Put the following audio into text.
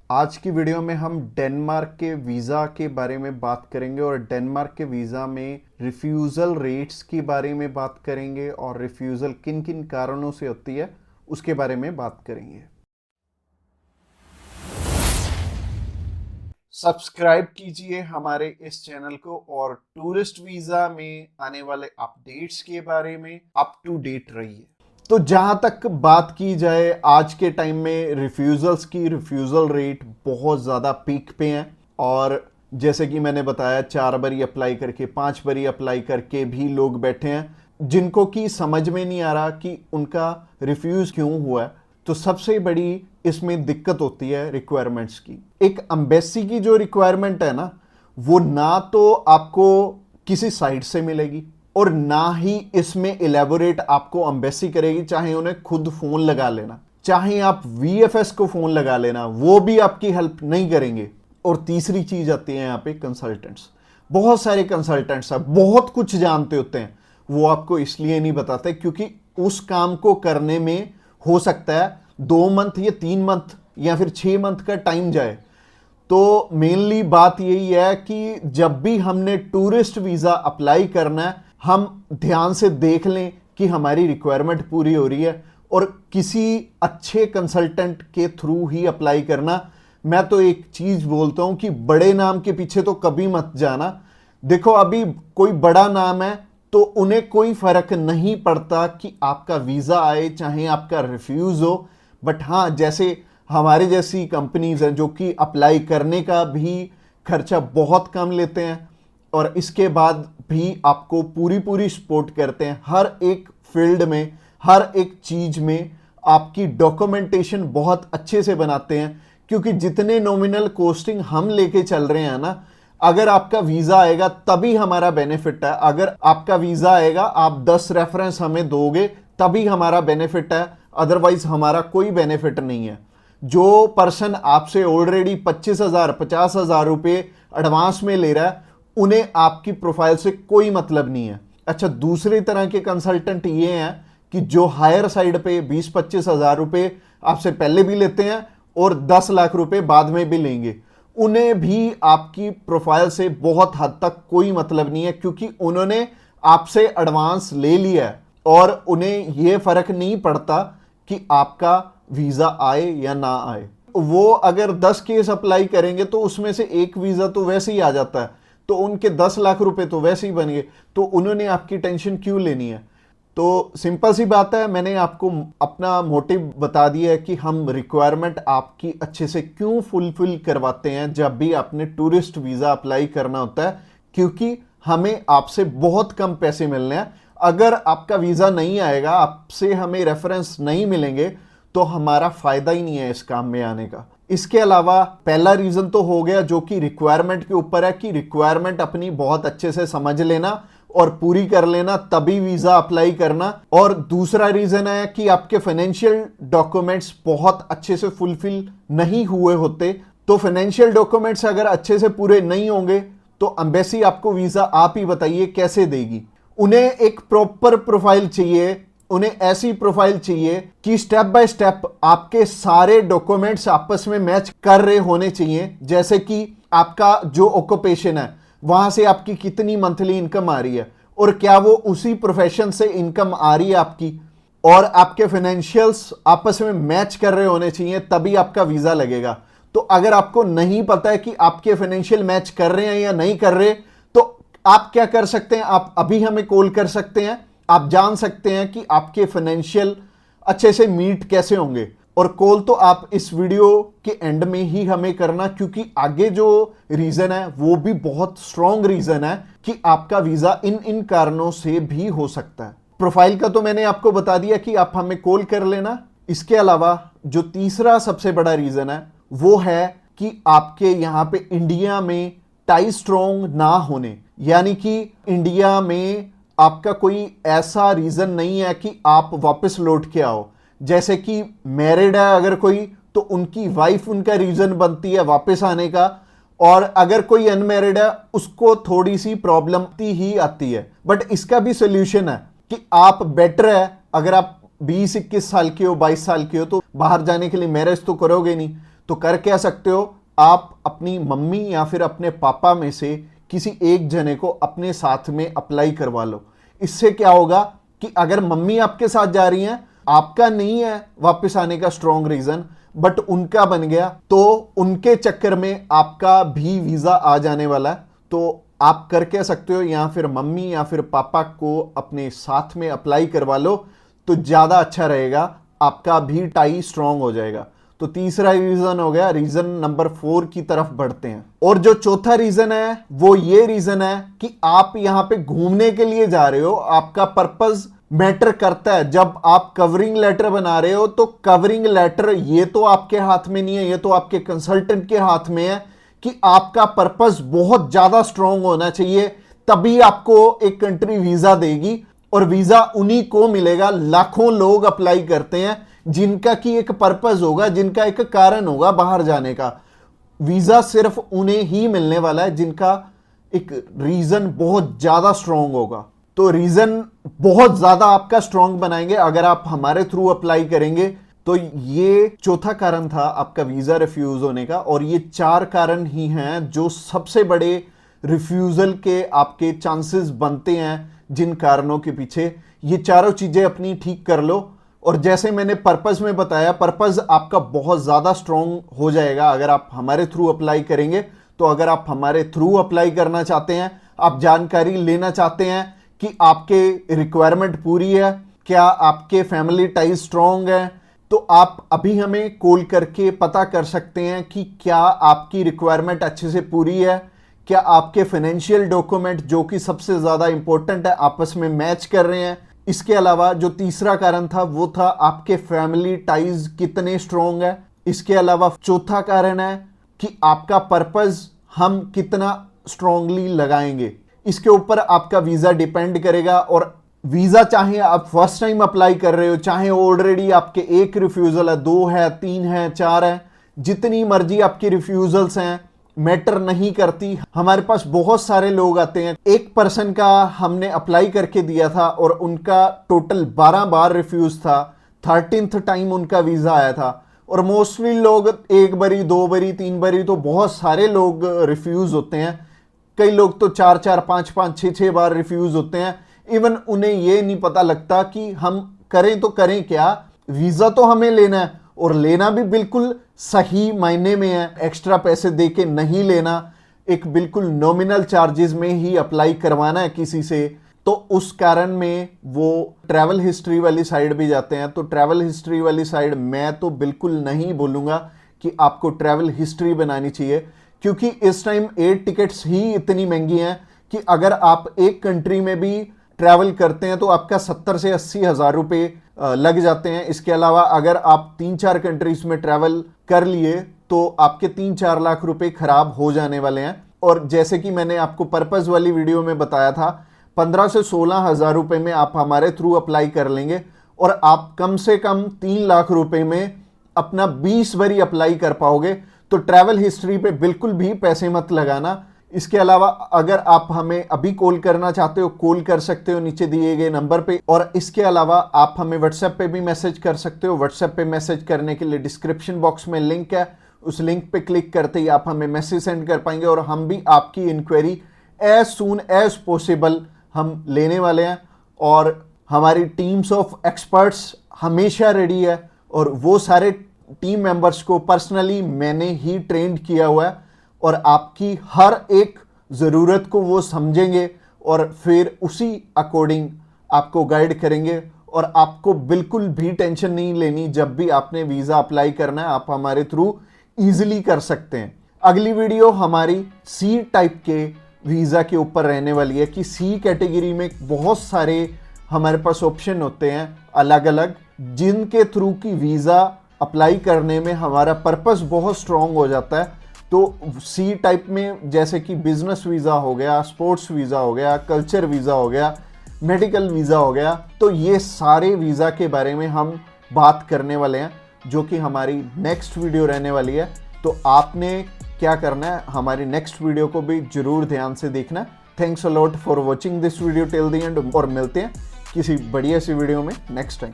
आज की वीडियो में हम डेनमार्क के वीज़ा के बारे में बात करेंगे और डेनमार्क के वीज़ा में रिफ्यूज़ल रेट्स के बारे में बात करेंगे और रिफ्यूज़ल किन किन कारणों से होती है उसके बारे में बात करेंगे। सब्सक्राइब कीजिए हमारे इस चैनल को और टूरिस्ट वीज़ा में आने वाले अपडेट्स के बारे में अप टू डेट रहिए। तो जहां तक बात की जाए आज के टाइम में रिफ्यूज़ल्स की, रिफ्यूज़ल रेट बहुत ज़्यादा पीक पे हैं और जैसे कि मैंने बताया 4 बारी अप्लाई करके 5 बारी अप्लाई करके भी लोग बैठे हैं जिनको कि समझ में नहीं आ रहा कि उनका रिफ्यूज़ क्यों हुआ है। तो सबसे बड़ी इसमें दिक्कत होती है रिक्वायरमेंट्स की। एक एम्बेसी की जो रिक्वायरमेंट है ना, वो ना तो आपको किसी साइट से मिलेगी और ना ही इसमें इलेबोरेट आपको एम्बेसी करेगी। चाहे उन्हें खुद फोन लगा लेना, चाहे आप वीएफएस को फोन लगा लेना, वो भी आपकी हेल्प नहीं करेंगे। और तीसरी चीज आती है यहाँ पे कंसल्टेंट्स। बहुत सारे कंसल्टेंट्स हैं, बहुत कुछ जानते होते हैं, वो आपको इसलिए नहीं बताते क्योंकि उस काम को करने में हो सकता है 2 मंथ या 3 मंथ या फिर 6 मंथ का टाइम जाए। तो मेनली बात यही है कि जब भी हमने टूरिस्ट वीज़ा अप्लाई करना है, हम ध्यान से देख लें कि हमारी रिक्वायरमेंट पूरी हो रही है और किसी अच्छे कंसल्टेंट के थ्रू ही अप्लाई करना। मैं तो एक चीज़ बोलता हूं कि बड़े नाम के पीछे तो कभी मत जाना। देखो, अभी कोई बड़ा नाम है तो उन्हें कोई फर्क नहीं पड़ता कि आपका वीज़ा आए चाहे आपका रिफ्यूज़ हो। बट हाँ, जैसे हमारे जैसी कंपनीज हैं जो कि अप्लाई करने का भी खर्चा बहुत कम लेते हैं और इसके बाद भी आपको पूरी पूरी सपोर्ट करते हैं हर एक फील्ड में, हर एक चीज में आपकी डॉक्यूमेंटेशन बहुत अच्छे से बनाते हैं। क्योंकि जितने नॉमिनल कोस्टिंग हम लेके चल रहे हैं ना, अगर आपका वीजा आएगा तभी हमारा बेनिफिट है। अगर आपका वीजा आएगा, आप 10 रेफरेंस हमें दोगे तभी हमारा बेनिफिट है, अदरवाइज हमारा कोई बेनिफिट नहीं है। जो पर्सन आपसे ऑलरेडी 25,000 50,000 रुपए एडवांस में ले रहा है, उन्हें आपकी प्रोफाइल से कोई मतलब नहीं है। अच्छा, दूसरी तरह के कंसल्टेंट ये हैं कि जो हायर साइड पे 20-25,000 रुपए आपसे पहले भी लेते हैं और 10 लाख रुपए बाद में भी लेंगे। उन्हें भी आपकी प्रोफाइल से बहुत हद तक कोई मतलब नहीं है क्योंकि उन्होंने आपसे एडवांस ले लिया है और उन्हें यह फर्क नहीं पड़ता कि आपका वीजा आए या ना आए। वो अगर 10 केस अप्लाई करेंगे तो उसमें से एक वीजा तो वैसे ही आ जाता है, तो उनके 10 लाख रुपए तो वैसे ही बन गए। तो उन्होंने आपकी टेंशन क्यों लेनी है? तो सिंपल सी बात है, मैंने आपको अपना मोटिव बता दिया है कि हम रिक्वायरमेंट आपकी अच्छे से क्यों फुलफिल करवाते हैं जब भी आपने टूरिस्ट वीजा अप्लाई करना होता है। क्योंकि हमें आपसे बहुत कम पैसे मिलने हैं। अगर आपका वीजा नहीं आएगा, आपसे हमें रेफरेंस नहीं मिलेंगे, तो हमारा फायदा ही नहीं है इस काम में आने का। इसके अलावा पहला रीजन तो हो गया जो कि रिक्वायरमेंट के ऊपर है कि रिक्वायरमेंट अपनी बहुत अच्छे से समझ लेना और पूरी कर लेना, तभी वीजा अप्लाई करना। और दूसरा रीजन है कि आपके फाइनेंशियल डॉक्यूमेंट्स बहुत अच्छे से फुलफिल नहीं हुए होते। तो फाइनेंशियल डॉक्यूमेंट्स अगर अच्छे से पूरे नहीं होंगे तो एम्बेसी आपको वीजा, आप ही बताइए, कैसे देगी? उन्हें एक प्रॉपर प्रोफाइल चाहिए, उन्हें ऐसी प्रोफाइल चाहिए कि स्टेप बाय स्टेप आपके सारे डॉक्यूमेंट्स आपस में मैच कर रहे होने चाहिए। जैसे कि आपका जो ऑक्यूपेशन है, वहां से आपकी कितनी मंथली इनकम आ रही है और क्या वो उसी प्रोफेशन से इनकम आ रही है आपकी, और आपके फाइनेंशियल्स आपस में मैच कर रहे होने चाहिए, तभी आपका वीजा लगेगा। तो अगर आपको नहीं पता है कि आपके फाइनेंशियल मैच कर रहे हैं या नहीं कर रहे, तो आप क्या कर सकते हैं? आप अभी हमें कॉल कर सकते हैं, आप जान सकते हैं कि आपके फाइनेंशियल अच्छे से मीट कैसे होंगे। और कॉल तो आप इस वीडियो के एंड में ही हमें करना, क्योंकि आगे जो रीजन है वो भी बहुत स्ट्रॉन्ग रीजन है कि आपका वीजा इन इन कारणों से भी हो सकता है। प्रोफाइल का तो मैंने आपको बता दिया कि आप हमें कॉल कर लेना। इसके अलावा जो तीसरा सबसे बड़ा रीजन है वो है कि आपके यहां पे इंडिया में टाई स्ट्रॉन्ग ना होने, यानी कि इंडिया में आपका कोई ऐसा रीजन नहीं है कि आप वापस लौट के आओ। जैसे कि मैरिड है अगर कोई, तो उनकी वाइफ उनका रीजन बनती है वापस आने का, और अगर कोई अनमैरिड है उसको थोड़ी सी प्रॉब्लम ही आती है। बट इसका भी सोल्यूशन है कि आप बेटर है, अगर आप 20-21 साल के हो, 22 साल के हो, तो बाहर जाने के लिए मैरिज तो करोगे नहीं, तो कर क्या सकते हो, आप अपनी मम्मी या फिर अपने पापा में से किसी एक जने को अपने साथ में अप्लाई करवा लो। इससे क्या होगा कि अगर मम्मी आपके साथ जा रही हैं, आपका नहीं है वापस आने का स्ट्रॉन्ग रीजन, बट उनका बन गया, तो उनके चक्कर में आपका भी वीजा आ जाने वाला है। तो आप कर क्या सकते हो, या फिर मम्मी या फिर पापा को अपने साथ में अप्लाई करवा लो, तो ज्यादा अच्छा रहेगा, आपका भी टाई स्ट्रॉन्ग हो जाएगा। तो तीसरा रीजन हो गया। रीजन नंबर 4 की तरफ बढ़ते हैं। और जो चौथा रीजन है वो ये रीजन है कि आप यहां पे घूमने के लिए जा रहे हो, आपका पर्पस मैटर करता है। जब आप कवरिंग लेटर बना रहे हो तो कवरिंग लेटर ये तो आपके हाथ में नहीं है, ये तो आपके कंसल्टेंट के हाथ में है कि आपका पर्पस बहुत ज्यादा स्ट्रांग होना चाहिए, तभी आपको एक कंट्री वीजा देगी। और वीजा उन्हीं को मिलेगा, लाखों लोग अप्लाई करते हैं जिनका की एक पर्पस होगा, जिनका एक कारण होगा बाहर जाने का। वीजा सिर्फ उन्हें ही मिलने वाला है जिनका एक रीजन बहुत ज्यादा स्ट्रांग होगा। तो रीजन बहुत ज्यादा आपका स्ट्रांग बनाएंगे अगर आप हमारे थ्रू अप्लाई करेंगे। तो ये चौथा कारण था आपका वीजा रिफ्यूज होने का। और ये 4 कारण ही हैं जो सबसे बड़े रिफ्यूजल के आपके चांसेस बनते हैं। जिन कारणों के पीछे ये चारों चीजें अपनी ठीक कर लो, और जैसे मैंने पर्पस में बताया, पर्पस आपका बहुत ज्यादा स्ट्रांग हो जाएगा अगर आप हमारे थ्रू अप्लाई करेंगे। तो अगर आप हमारे थ्रू अप्लाई करना चाहते हैं, आप जानकारी लेना चाहते हैं कि आपके रिक्वायरमेंट पूरी है, क्या आपके फैमिली टाइज स्ट्रांग है, तो आप अभी हमें कॉल करके पता कर सकते हैं कि क्या आपकी रिक्वायरमेंट अच्छे से पूरी है, क्या आपके फाइनेंशियल डॉक्यूमेंट जो कि सबसे ज्यादा इंपॉर्टेंट है आपस में मैच कर रहे हैं। इसके अलावा जो तीसरा कारण था वो था आपके फैमिली टाइज कितने स्ट्रांग है। इसके अलावा चौथा कारण है कि आपका पर्पस हम कितना स्ट्रांगली लगाएंगे। इसके ऊपर आपका वीजा डिपेंड करेगा। और वीजा चाहे आप फर्स्ट टाइम अप्लाई कर रहे हो, चाहे ऑलरेडी आपके 1 रिफ्यूजल है, 2 है, 3 है, 4 है, जितनी मर्जी आपकी रिफ्यूजल्स हैं, मैटर नहीं करती। हमारे पास बहुत सारे लोग आते हैं। एक पर्सन का हमने अप्लाई करके दिया था और उनका टोटल 12 बार रिफ्यूज था, 13th टाइम उनका वीजा आया था। और मोस्टली लोग 1 बारी, 2 बारी, 3 बारी, तो बहुत सारे लोग रिफ्यूज होते हैं। कई लोग तो 4-4, 5-5, 6-6 बार रिफ्यूज होते हैं। इवन उन्हें ये नहीं पता लगता कि हम करें तो करें क्या। वीजा तो हमें लेना है, और लेना भी बिल्कुल सही मायने में है, एक्स्ट्रा पैसे देके नहीं लेना, एक बिल्कुल नॉमिनल चार्जेस में ही अप्लाई करवाना है किसी से। तो उस कारण में वो ट्रैवल हिस्ट्री वाली साइड भी जाते हैं। तो ट्रैवल हिस्ट्री वाली साइड मैं तो बिल्कुल नहीं बोलूंगा कि आपको ट्रैवल हिस्ट्री बनानी चाहिए, क्योंकि इस टाइम एयर टिकट्स ही इतनी महंगी हैं कि अगर आप एक कंट्री में भी ट्रैवल करते हैं तो आपका 70 से 80 हज़ार रुपये लग जाते हैं। इसके अलावा अगर आप 3-4 कंट्रीज में ट्रैवल कर लिए तो आपके 3-4 लाख रुपए खराब हो जाने वाले हैं। और जैसे कि मैंने आपको पर्पस वाली वीडियो में बताया था, 15 से 16 हज़ार रुपये में आप हमारे थ्रू अप्लाई कर लेंगे और आप कम से कम 3 लाख रुपए में अपना 20 बारी अप्लाई कर पाओगे। तो ट्रैवल हिस्ट्री पे बिल्कुल भी पैसे मत लगाना। इसके अलावा अगर आप हमें अभी कॉल करना चाहते हो, कॉल कर सकते हो नीचे दिए गए नंबर पे। और इसके अलावा आप हमें व्हाट्सएप पे भी मैसेज कर सकते हो। व्हाट्सएप पे मैसेज करने के लिए डिस्क्रिप्शन बॉक्स में लिंक है, उस लिंक पे क्लिक करते ही आप हमें मैसेज सेंड कर पाएंगे और हम भी आपकी inquiry as soon as possible हम लेने वाले हैं। और हमारी टीम्स ऑफ एक्सपर्ट्स हमेशा रेडी है और वो सारे टीम मेंबर्स को पर्सनली मैंने ही ट्रेंड किया हुआ है और आपकी हर एक ज़रूरत को वो समझेंगे और फिर उसी अकॉर्डिंग आपको गाइड करेंगे। और आपको बिल्कुल भी टेंशन नहीं लेनी, जब भी आपने वीज़ा अप्लाई करना है आप हमारे थ्रू ईजिली कर सकते हैं। अगली वीडियो हमारी सी टाइप के वीज़ा के ऊपर रहने वाली है कि सी कैटेगरी में बहुत सारे हमारे पास ऑप्शन होते हैं अलग अलग, जिनके थ्रू की वीज़ा अप्लाई करने में हमारा पर्पस बहुत स्ट्रॉन्ग हो जाता है। तो सी टाइप में जैसे कि बिजनेस वीज़ा हो गया, स्पोर्ट्स वीज़ा हो गया, कल्चर वीज़ा हो गया, मेडिकल वीज़ा हो गया, तो ये सारे वीज़ा के बारे में हम बात करने वाले हैं, जो कि हमारी नेक्स्ट वीडियो रहने वाली है। तो आपने क्या करना है, हमारी नेक्स्ट वीडियो को भी जरूर ध्यान से देखना। Thanks a lot for watching this video till the end, और मिलते हैं किसी बढ़िया सी वीडियो में नेक्स्ट टाइम।